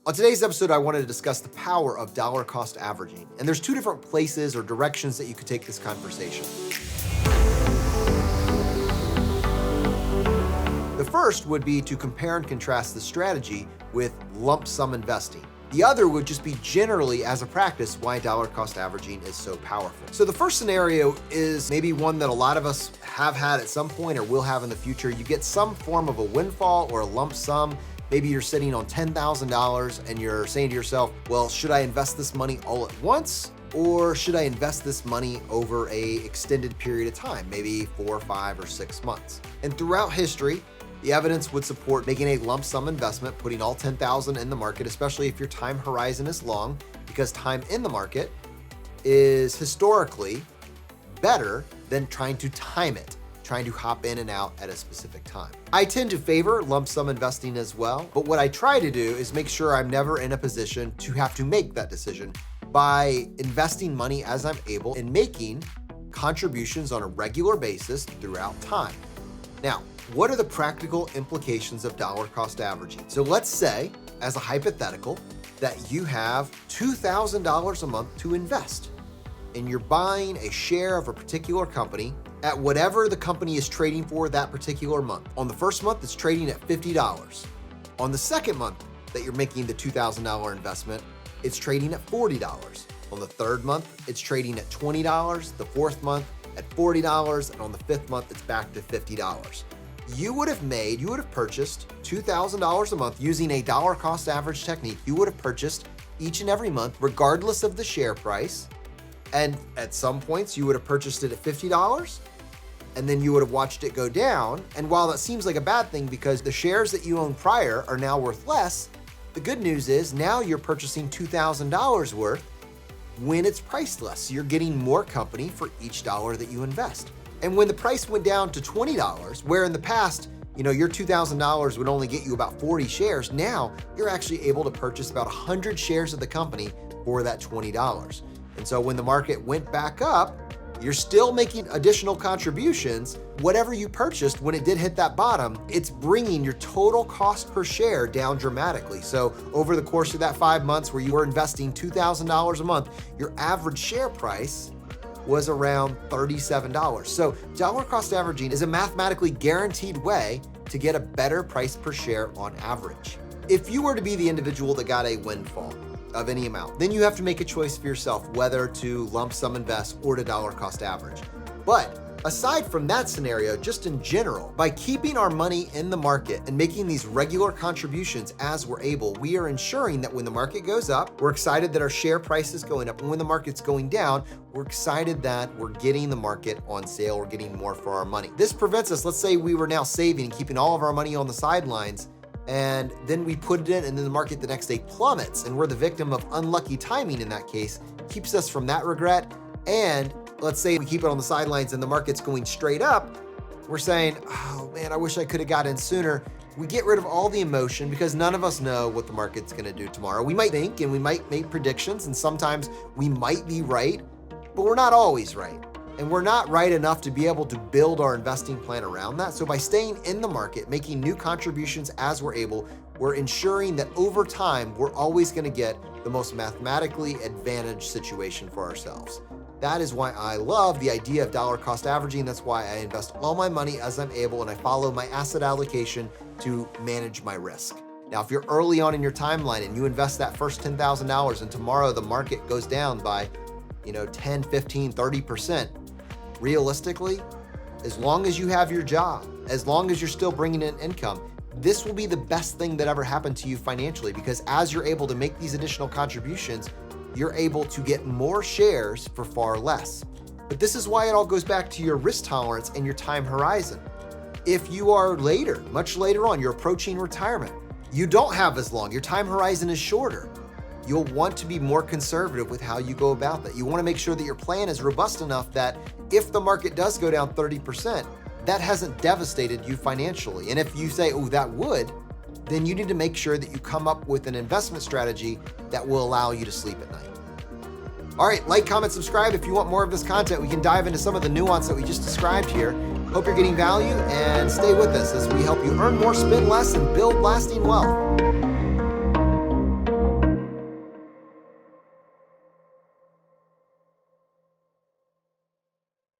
On today's episode, I wanted to discuss the power of dollar cost averaging. And there's two different places or directions that you could take this conversation. The first would be to compare and contrast the strategy with lump sum investing. The other would just be generally, as a practice, why dollar cost averaging is so powerful. So the first scenario is maybe one that a lot of us have had at some point or will have in the future. You get some form of a windfall or a lump sum. Maybe you're sitting on $10,000 and you're saying to yourself, well, should I invest this money all at once? Or should I invest this money over an extended period of time, maybe 4, 5, or 6 months? And throughout history, the evidence would support making a lump sum investment, putting all $10,000 in the market, especially if your time horizon is long, because time in the market is historically better than trying to time it, trying to hop in and out at a specific time. I tend to favor lump sum investing as well, but what I try to do is make sure I'm never in a position to have to make that decision by investing money as I'm able and making contributions on a regular basis throughout time. Now, what are the practical implications of dollar cost averaging? So let's say, as a hypothetical, that you have $2,000 a month to invest, and you're buying a share of a particular company at whatever the company is trading for that particular month. On the first month, it's trading at $50. On the second month that you're making the $2,000 investment, it's trading at $40. On the third month, it's trading at $20. The fourth month at $40, and on the fifth month, it's back to $50. You would have purchased $2,000 a month using a dollar cost average technique. You would have purchased each and every month, regardless of the share price. And at some points, you would have purchased it at $50, and then you would have watched it go down. And while that seems like a bad thing because the shares that you owned prior are now worth less, the good news is now you're purchasing $2,000 worth when it's priced less. So you're getting more company for each dollar that you invest. And when the price went down to $20, where in the past, your $2,000 would only get you about 40 shares, now you're actually able to purchase about 100 shares of the company for that $20. And so when the market went back up, you're still making additional contributions. Whatever you purchased when it did hit that bottom, it's bringing your total cost per share down dramatically. So over the course of that 5 months where you were investing $2,000 a month, your average share price was around $37. So dollar cost averaging is a mathematically guaranteed way to get a better price per share on average. If you were to be the individual that got a windfall of any amount, then you have to make a choice for yourself whether to lump sum invest or to dollar cost average. But aside from that scenario, just in general, by keeping our money in the market and making these regular contributions as we're able, we are ensuring that when the market goes up, we're excited that our share price is going up. And when the market's going down, we're excited that we're getting the market on sale, we're getting more for our money. This prevents us, let's say we were now saving and keeping all of our money on the sidelines, and then we put it in and then the market the next day plummets and we're the victim of unlucky timing in that case, keeps us from that regret. And let's say we keep it on the sidelines and the market's going straight up, we're saying, oh man, I wish I could have got in sooner. We get rid of all the emotion because none of us know what the market's gonna do tomorrow. We might think and we might make predictions, and sometimes we might be right, but we're not always right. And we're not right enough to be able to build our investing plan around that. So by staying in the market, making new contributions as we're able, we're ensuring that over time, we're always gonna get the most mathematically advantaged situation for ourselves. That is why I love the idea of dollar cost averaging. That's why I invest all my money as I'm able, and I follow my asset allocation to manage my risk. Now, if you're early on in your timeline and you invest that first $10,000 and tomorrow the market goes down by 10, 15, 30%, realistically, as long as you have your job, as long as you're still bringing in income, this will be the best thing that ever happened to you financially, because as you're able to make these additional contributions, you're able to get more shares for far less. But this is why it all goes back to your risk tolerance and your time horizon. If you are later, much later on, you're approaching retirement, you don't have as long, your time horizon is shorter. You'll want to be more conservative with how you go about that. You want to make sure that your plan is robust enough that if the market does go down 30%, that hasn't devastated you financially. And if you say, oh, that would, then you need to make sure that you come up with an investment strategy that will allow you to sleep at night. All right, like, comment, subscribe if you want more of this content. We can dive into some of the nuance that we just described here. Hope you're getting value, and stay with us as we help you earn more, spend less, and build lasting wealth.